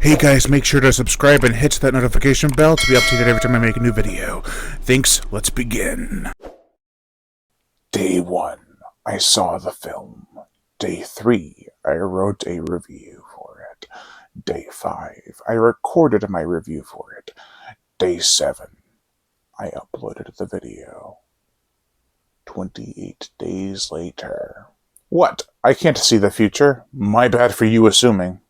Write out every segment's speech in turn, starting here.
Hey guys, make sure to subscribe and hit that notification bell to be updated every time I make a new video. Thanks, let's begin. Day 1, I saw the film. Day 3, I wrote a review for it. Day 5, I recorded my review for it. Day 7, I uploaded the video. 28 days later. What? I can't see the future? My bad for you assuming.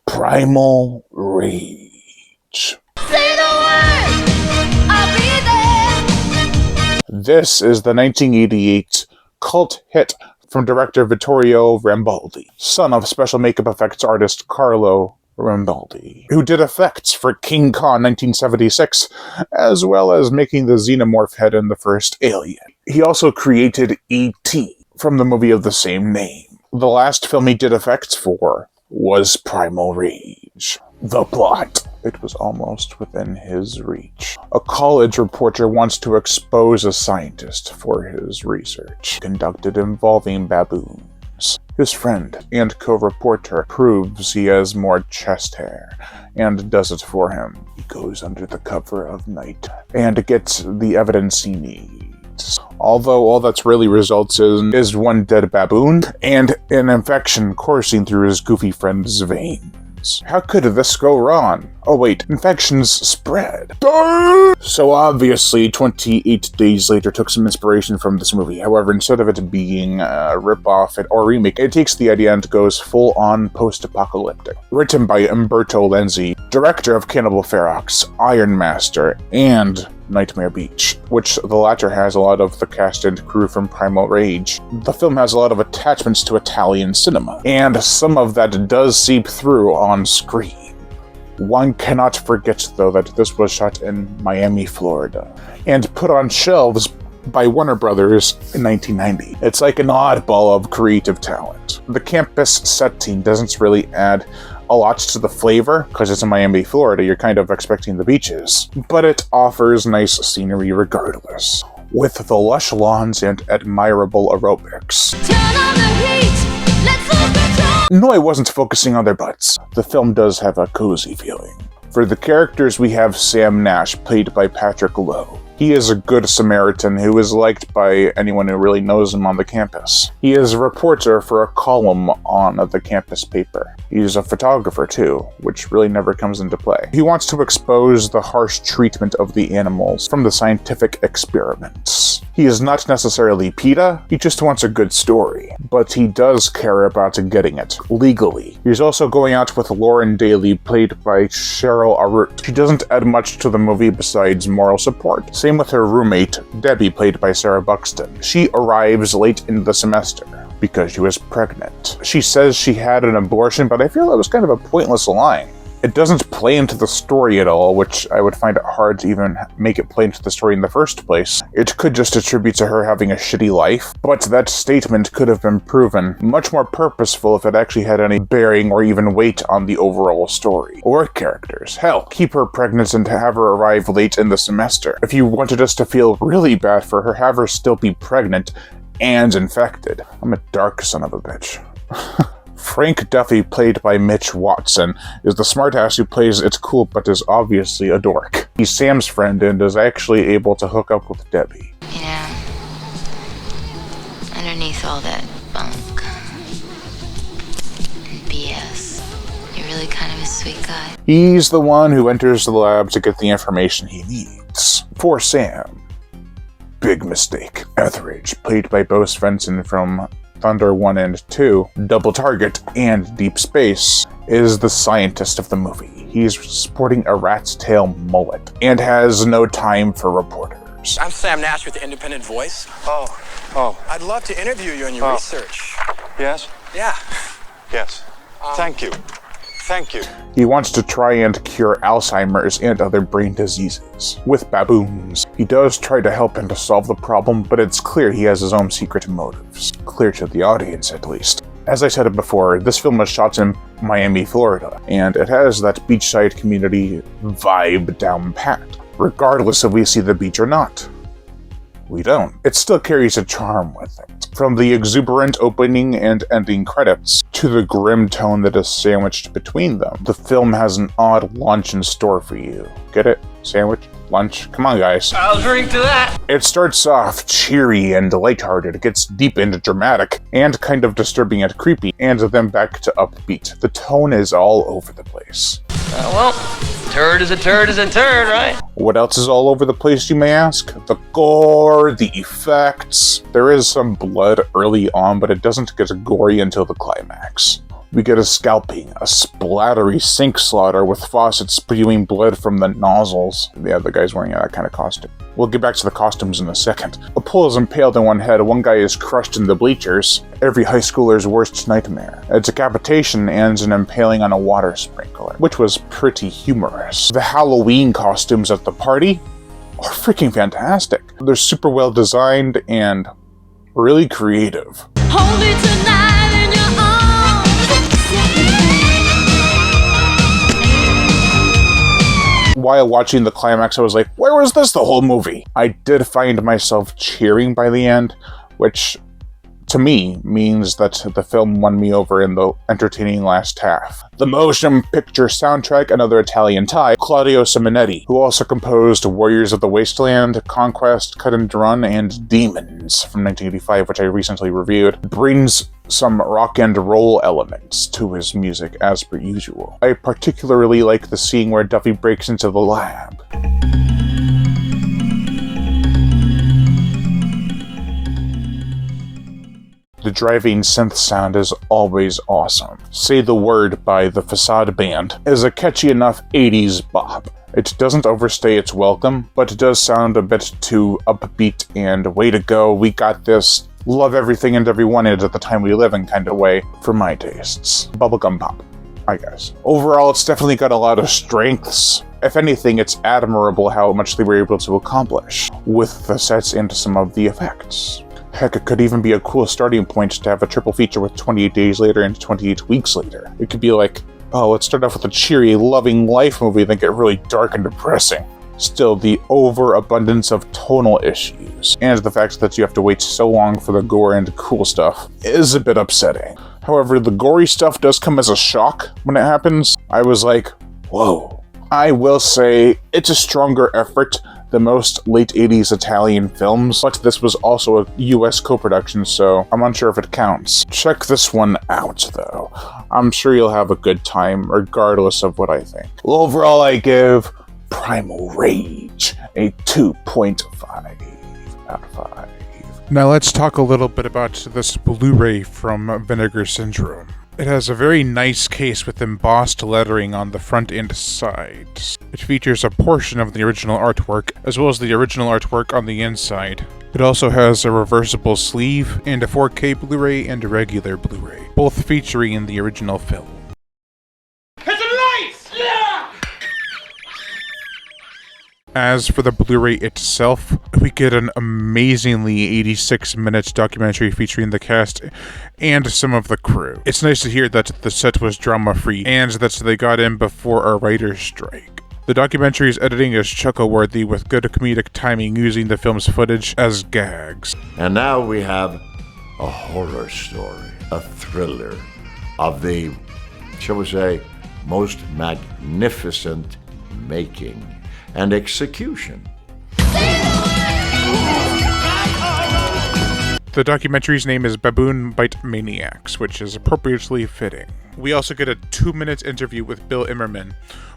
Primal Rage. Say the word, I'll be there. This is the 1988 cult hit from director Vittorio Rambaldi, son of special makeup effects artist Carlo Rambaldi, who did effects for King Kong 1976, as well as making the xenomorph head in the first Alien. He also created E.T. from the movie of the same name. The last film he did effects for was Primal Rage. The plot. It was almost within his reach. A college reporter wants to expose a scientist for his research conducted involving baboons. His friend and co-reporter proves he has more chest hair and does it for him. He goes under the cover of night and gets the evidence he needs. Although all that's really results in is one dead baboon and an infection coursing through his goofy friend's veins. How could this go wrong? Oh wait, infections spread. So obviously 28 Days Later took some inspiration from this movie. However, instead of it being a rip-off or remake, it takes the idea and goes full-on post-apocalyptic. Written by Umberto Lenzi, director of Cannibal Ferox, Iron Master, and Nightmare Beach, which the latter has a lot of the cast and crew from Primal Rage. The film has a lot of attachments to Italian cinema, and some of that does seep through on screen. One cannot forget, though, that this was shot in Miami, Florida, and put on shelves by Warner Brothers in 1990. It's like an oddball of creative talent. The campus setting doesn't really add a lot to the flavor, because it's in Miami, Florida, you're kind of expecting the beaches, but it offers nice scenery regardless, with the lush lawns and admirable aerobics. Turn on the heat, let's lose control. No, I wasn't focusing on their butts. The film does have a cozy feeling. For the characters, we have Sam Nash, played by Patrick Lowe. He is a good Samaritan who is liked by anyone who really knows him on the campus. He is a reporter for a column on the campus paper. He's a photographer too, which really never comes into play. He wants to expose the harsh treatment of the animals from the scientific experiments. He is not necessarily PETA, he just wants a good story, but he does care about getting it, legally. He's also going out with Lauren Daly, played by Cheryl Arut. She doesn't add much to the movie besides moral support. Same with her roommate, Debbie, played by Sarah Buxton. She arrives late in the semester because she was pregnant. She says she had an abortion, but I feel it was kind of a pointless line. It doesn't play into the story at all, which I would find it hard to even make it play into the story in the first place. It could just attribute to her having a shitty life, but that statement could have been proven much more purposeful if it actually had any bearing or even weight on the overall story. Or characters. Hell, keep her pregnant and have her arrive late in the semester. If you wanted us to feel really bad for her, have her still be pregnant and infected. I'm a dark son of a bitch. Frank Duffy, played by Mitch Watson, is the smartass who plays it cool but is obviously a dork. He's Sam's friend and is actually able to hook up with Debbie. You know, underneath all that bunk and BS, you're really kind of a sweet guy. He's the one who enters the lab to get the information he needs. For Sam. Big mistake. Etheridge, played by Bo Svensson from Thunder 1 and 2, Double Target, and Deep Space, is the scientist of the movie. He's sporting a rat's tail mullet and has no time for reporters. I'm Sam Nash with the Independent Voice. Oh. I'd love to interview you in your research. Yes? Yeah. Yes. Thank you. Thank you. He wants to try and cure Alzheimer's and other brain diseases with baboons. He does try to help him to solve the problem, but it's clear he has his own secret motives. Clear to the audience, at least. As I said it before, this film was shot in Miami, Florida, and it has that beachside community vibe down pat, regardless if we see the beach or not. We don't. It still carries a charm with it. From the exuberant opening and ending credits to the grim tone that is sandwiched between them, the film has an odd launch in store for you. Get it? Sandwich? Lunch? Come on, guys. I'll drink to that. It starts off cheery and lighthearted, it gets deep and dramatic, and kind of disturbing and creepy, and then back to upbeat. The tone is all over the place. Well, turd is a turd is a turd, right? What else is all over the place, you may ask? The gore, the effects. There is some blood early on, but it doesn't get gory until the climax. We get a scalping, a splattery sink slaughter with faucets spewing blood from the nozzles. Yeah, the guy's wearing that kind of costume. We'll get back to the costumes in a second. A pole is impaled in one head, one guy is crushed in the bleachers. Every high schooler's worst nightmare. A decapitation ends in impaling on a water sprinkler, which was pretty humorous. The Halloween costumes at the party are freaking fantastic. They're super well designed and really creative. Hold me tonight in your arms. While watching the climax, I was like, where was this the whole movie? I did find myself cheering by the end, which to me means that the film won me over in the entertaining last half. The motion picture soundtrack, another Italian tie, Claudio Simonetti, who also composed Warriors of the Wasteland, Conquest, Cut and Run, and Demons from 1985, which I recently reviewed, brings some rock and roll elements to his music as per usual. I particularly like the scene where Duffy breaks into the lab. The driving synth sound is always awesome. Say the Word by the Facade Band is a catchy enough 80s bop. It doesn't overstay its welcome, but it does sound a bit too upbeat and way to go, we got this, love everything and everyone at the time we live in kind of way for my tastes. Bubblegum pop, I guess. Overall, it's definitely got a lot of strengths. If anything, it's admirable how much they were able to accomplish with the sets and some of the effects. Heck, it could even be a cool starting point to have a triple feature with 28 Days Later and 28 Weeks Later. It could be like, oh, let's start off with a cheery, loving life movie, then get really dark and depressing. Still, the overabundance of tonal issues, and the fact that you have to wait so long for the gore and cool stuff, is a bit upsetting. However, the gory stuff does come as a shock when it happens. I was like, whoa. I will say, it's a stronger effort than most late 80s Italian films, but this was also a US co-production, so I'm unsure if it counts. Check this one out, though. I'm sure you'll have a good time, regardless of what I think. Well, overall, I give Primal Rage a 2.5 out of 5. Now let's talk a little bit about this Blu-ray from Vinegar Syndrome. It has a very nice case with embossed lettering on the front and sides. It features a portion of the original artwork, as well as the original artwork on the inside. It also has a reversible sleeve, and a 4K Blu-ray and a regular Blu-ray, both featuring the original film. As for the Blu-ray itself, we get an amazingly 86-minute documentary featuring the cast and some of the crew. It's nice to hear that the set was drama-free and that they got in before a writer's strike. The documentary's editing is chuckle-worthy with good comedic timing using the film's footage as gags. And now we have a horror story, a thriller of the, shall we say, most magnificent making and execution. The documentary's name is Baboon Bite Maniacs, which is appropriately fitting. We also get a 2-minute interview with Bill Immerman,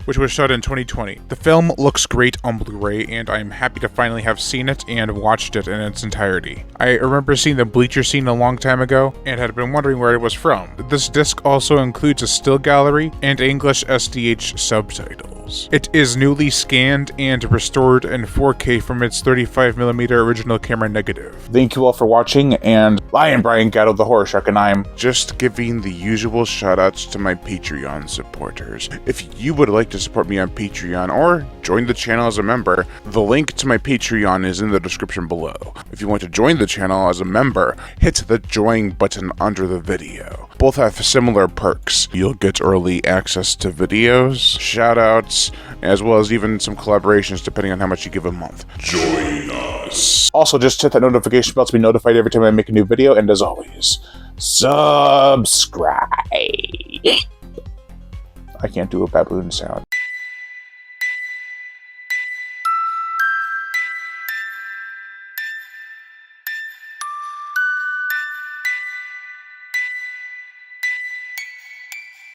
which was shot in 2020. The film looks great on Blu-ray, and I'm happy to finally have seen it and watched it in its entirety. I remember seeing the bleacher scene a long time ago, and had been wondering where it was from. This disc also includes a still gallery and English SDH subtitles. It is newly scanned and restored in 4K from its 35mm original camera negative. Thank you all for watching, and I am Brian Gatto, the Horror Shark, and I'm just giving the usual shoutouts to my Patreon supporters. If you would like to support me on Patreon or join the channel as a member, the link to my Patreon is in the description below. If you want to join the channel as a member, hit the join button under the video. Both have similar perks. You'll get early access to videos, shoutouts, as well as even some collaborations depending on how much you give a month. Join us! Also, just hit that notification bell to be notified every time I make a new video, and as always, subscribe! I can't do a baboon sound.